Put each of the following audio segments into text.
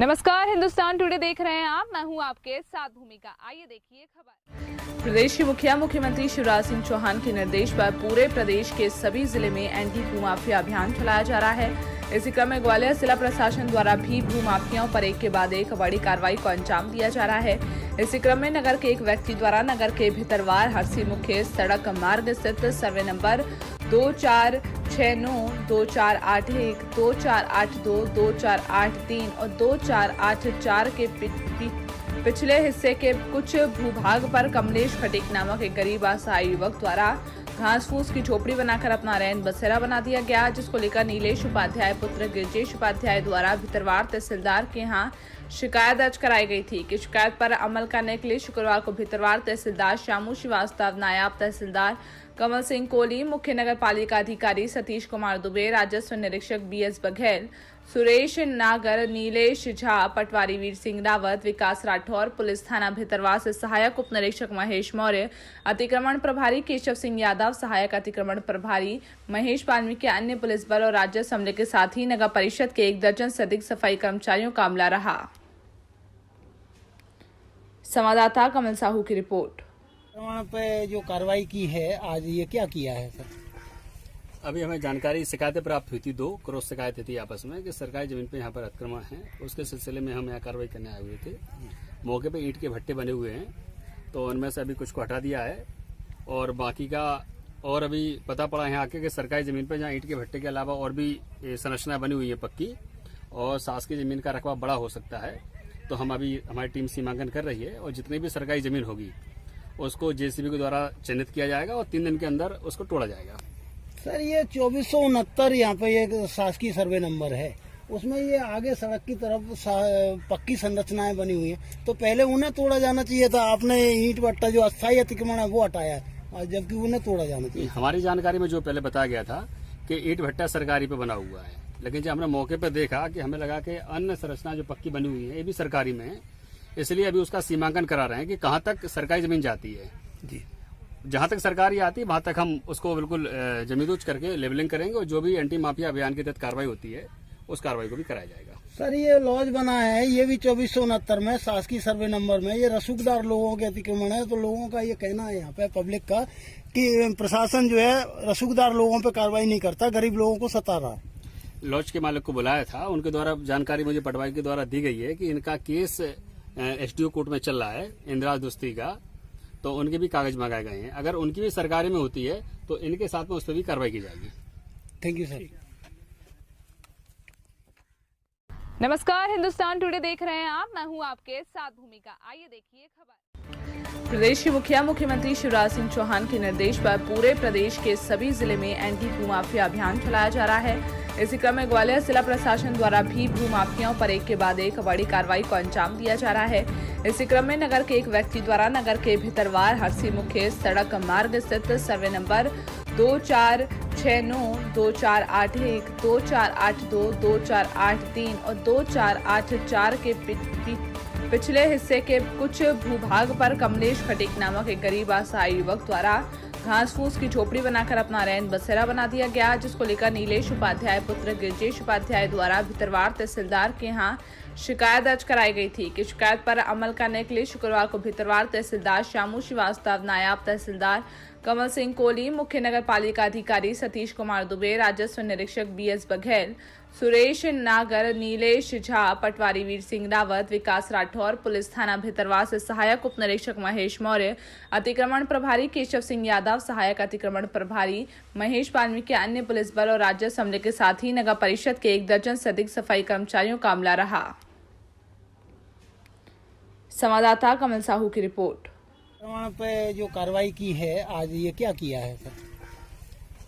नमस्कार, हिंदुस्तान टुडे देख रहे हैं आप। मैं हूं आपके साथ भूमिका। आइए देखिए खबर। प्रदेश के मुख्यमंत्री शिवराज सिंह चौहान के निर्देश पर पूरे प्रदेश के सभी जिले में एंटी भूमाफिया अभियान चलाया जा रहा है। इसी क्रम में ग्वालियर जिला प्रशासन द्वारा भी भूमाफियाओं पर एक के बाद एक बड़ी कार्रवाई को अंजाम दिया जा रहा है। इसी क्रम में नगर के एक व्यक्ति द्वारा नगर के भितरवार हरसी मुख्य सड़क मार्ग स्थित सर्वे नंबर 2469, 2481, 2482, 2483 और 2484 के पिछले हिस्से के कुछ भूभाग पर कमलेश खटीक नामक एक गरीब असहाय युवक द्वारा घास फूस की झोपड़ी बनाकर अपना रैन बसेरा बना दिया गया, जिसको लेकर नीलेश उपाध्याय पुत्र गिरजेश उपाध्याय द्वारा भितरवार तहसीलदार के यहाँ शिकायत दर्ज कराई गई थी कि शिकायत पर अमल करने के लिए शुक्रवार को भितरवार तहसीलदार श्यामू श्रीवास्तव, नायब तहसीलदार कमल सिंह कोहली, मुख्य नगर पालिका अधिकारी सतीश कुमार दुबे, राजस्व निरीक्षक BS बघेल, सुरेश नागर, नीलेश झा, पटवारी वीर सिंह रावत, विकास राठौर, पुलिस थाना भितरवार से सहायक उप निरीक्षक महेश मौर्य, अतिक्रमण प्रभारी केशव सिंह यादव, सहायक अतिक्रमण प्रभारी महेश वाल्मीकि, अन्य पुलिस बल और राजस्व अमले के साथ ही नगर परिषद के 1 दर्जन से अधिक सफाई कर्मचारियों का अमला रहा। संवाददाता कमल साहू की रिपोर्ट। वहाँ पे जो कार्रवाई की है आज, ये क्या किया है सर? अभी हमें जानकारी शिकायतें प्राप्त हुई थी, 2 क्रॉस शिकायतें थी आपस में कि सरकारी जमीन पे यहाँ पर अतिक्रमण है। उसके सिलसिले में हम यहाँ कार्रवाई करने आए हुए थे। मौके पे ईंट के भट्टे बने हुए हैं, तो उनमें से अभी कुछ को हटा दिया है और बाकी का और अभी पता पड़ा यहाँ आके कि सरकारी जमीन पर जहाँ ईंट के भट्टे के अलावा और भी संरचना बनी हुई है पक्की और शासकीय जमीन का रकबा बड़ा हो सकता है। तो हम अभी हमारी टीम सीमांकन कर रही है और जितनी भी सरकारी जमीन होगी उसको JCB के द्वारा चिन्हित किया जाएगा और 3 दिन के अंदर उसको तोड़ा जाएगा। सर, ये 2469 यहाँ पे एक शासकीय सर्वे नंबर है, उसमें ये आगे सड़क की तरफ पक्की संरचनाएं बनी हुई हैं, तो पहले उन्हें तोड़ा जाना चाहिए था। आपने ईंट भट्टा जो अस्थायी अतिक्रमण है वो हटाया है, जबकि उन्हें तोड़ा जाना चाहिए। हमारी जानकारी में जो पहले बताया गया था कि ईंट भट्टा सरकारी पे बना हुआ है, लेकिन जब हमने मौके पर देखा कि हमें लगा कि अन्य संरचना जो पक्की बनी हुई है ये भी सरकारी में है, इसलिए अभी उसका सीमांकन करा रहे हैं कि कहाँ तक सरकारी जमीन जाती है। जी, जहां तक सरकारी आती है वहां तक हम उसको बिल्कुल जमींदोज करके लेवलिंग करेंगे और जो भी एंटी माफिया अभियान के तहत कार्रवाई होती है उस कार्रवाई को भी कराया जाएगा। सर, ये लॉज बना है, ये भी 2469 में शासकीय सर्वे नंबर में, ये रसूखदार लोगों के अतिक्रमण है। तो लोगों का ये कहना है यहाँ पे पब्लिक का कि प्रशासन जो है रसूखदार लोगों पे कार्रवाई नहीं करता, गरीब लोगों को सता रहा है। लॉज के मालिक को बुलाया था, उनके द्वारा जानकारी मुझे पटवारी के द्वारा दी गई है कि इनका केस SDO कोर्ट में चल रहा है इंदिरा दोस्ती का, तो उनके भी कागज मंगाए गए हैं। अगर उनकी भी सरकारी में होती है तो इनके साथ में उस पर भी कार्रवाई की जाएगी। Thank you sir. नमस्कार, हिंदुस्तान टुडे देख रहे हैं आप। मैं हूं आपके साथ भूमिका। आइए देखिए खबर। प्रदेश के मुख्यमंत्री शिवराज सिंह चौहान के निर्देश पर पूरे प्रदेश के सभी जिले में एंटी भूमाफिया अभियान चलाया जा रहा है। इसी क्रम में ग्वालियर जिला प्रशासन द्वारा भी भूमाफियाओं पर एक के बाद एक बड़ी कार्रवाई को अंजाम दिया जा रहा है। इसी क्रम में नगर के एक व्यक्ति द्वारा नगर के भितरवार हरसी मुख्य सड़क मार्ग स्थित सर्वे नंबर 2469, 2481, 2482, 2483 और 2484 के पिछले हिस्से के कुछ भूभाग पर कमलेश खटीक नामक एक गरीब असहाय युवक द्वारा घास फूस की झोपड़ी बनाकर अपना रैन बसेरा बना दिया गया, जिसको लेकर नीलेश उपाध्याय पुत्र गिरजेश उपाध्याय द्वारा भितरवार तहसीलदार के यहाँ शिकायत दर्ज कराई गई थी कि शिकायत पर अमल करने के लिए शुक्रवार को भितरवार तहसीलदार श्यामू श्रीवास्तव, नायब तहसीलदार कमल सिंह कोहली, मुख्य नगर पालिका अधिकारी सतीश कुमार दुबे, राजस्व निरीक्षक BS बघेल, सुरेश नागर, नीलेश झा, पटवारी वीर सिंह रावत, विकास राठौर, पुलिस थाना भितरवार से सहायक उप निरीक्षक महेश मौर्य, अतिक्रमण प्रभारी केशव सिंह यादव, सहायक अतिक्रमण प्रभारी महेश वाल्मीकि, अन्य पुलिस बल और राजस्व अमले के साथ ही नगर परिषद के 1 दर्जन से अधिक सफाई कर्मचारियों का अमला रहा। संवाददाता कमल साहू की रिपोर्ट। वहाँ पे जो कार्रवाई की है आज, ये क्या किया है सर?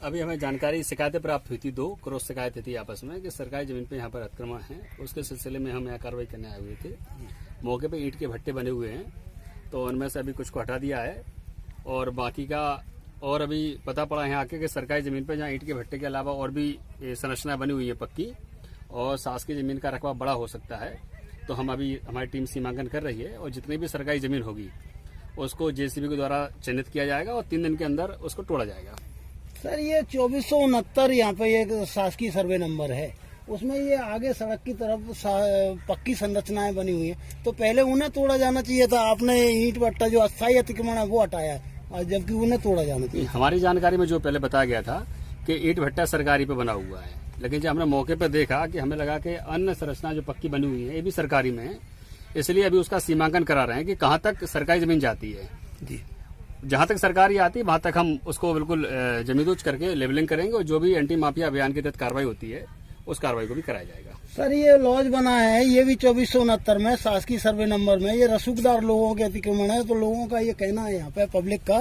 अभी हमें जानकारी शिकायतें प्राप्त हुई थी, 2 क्रॉस शिकायतें थी आपस में कि सरकारी जमीन पे यहाँ पर अतिक्रमण है। उसके सिलसिले में हम यहाँ कार्रवाई करने आए हुए थे। मौके पे ईंट के भट्टे बने हुए हैं, तो उनमें से अभी कुछ को हटा दिया है और बाकी का और अभी पता पड़ा यहाँ आके कि सरकारी जमीन पर जहाँ ईंट के भट्टे के अलावा और भी संरचना बनी हुई है पक्की और शासकीय जमीन का रकबा बड़ा हो सकता है। तो हम अभी हमारी टीम सीमांकन कर रही है और जितनी भी सरकारी जमीन होगी उसको JCB के द्वारा चिन्हित किया जाएगा और 3 दिन के अंदर उसको तोड़ा जाएगा। सर, ये 2469 यहाँ पे एक शासकीय सर्वे नंबर है, उसमें ये आगे सड़क की तरफ पक्की संरचनाएं बनी हुई हैं, तो पहले उन्हें तोड़ा जाना चाहिए था। आपने ईंट भट्टा जो अस्थायी अतिक्रमण है वो हटाया है, और जबकि उन्हें तोड़ा जाना चाहिए। हमारी जानकारी में जो पहले बताया गया था कि ईंट भट्टा सरकारी पे बना हुआ है, लेकिन जब हमने मौके पर देखा कि हमें लगा कि अन्य संरचना जो पक्की बनी हुई है ये भी सरकारी में है, इसलिए अभी उसका सीमांकन करा रहे हैं कि कहाँ तक सरकारी जमीन जाती है। जी, जहां तक सरकारी आती है वहां तक हम उसको बिल्कुल जमींदोज करके लेवलिंग करेंगे, और जो भी एंटी माफिया अभियान के तहत कार्रवाई होती है उस कार्रवाई को भी कराया जाएगा। सर ये लॉज बना है, ये भी 2469 में शासकीय सर्वे नंबर में, ये रसूखदार लोगों के अतिक्रमण है। तो लोगों का ये कहना है यहाँ पे पब्लिक का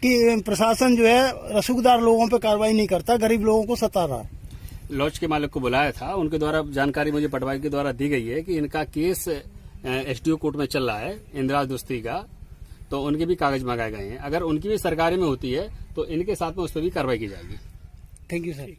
कि प्रशासन जो है रसूखदार लोगों पे कार्रवाई नहीं करता, गरीब लोगों को सता रहा है। लॉज के मालिक को बुलाया था, उनके द्वारा जानकारी मुझे पटवारी के द्वारा दी गई है कि इनका केस एसडीओ कोर्ट में चल रहा है इंदिरा दोस्ती का, तो उनके भी कागज मंगाए गए हैं। अगर उनकी भी सरकारी में होती है तो इनके साथ में उस पर भी कार्रवाई की जाएगी। Thank you sir.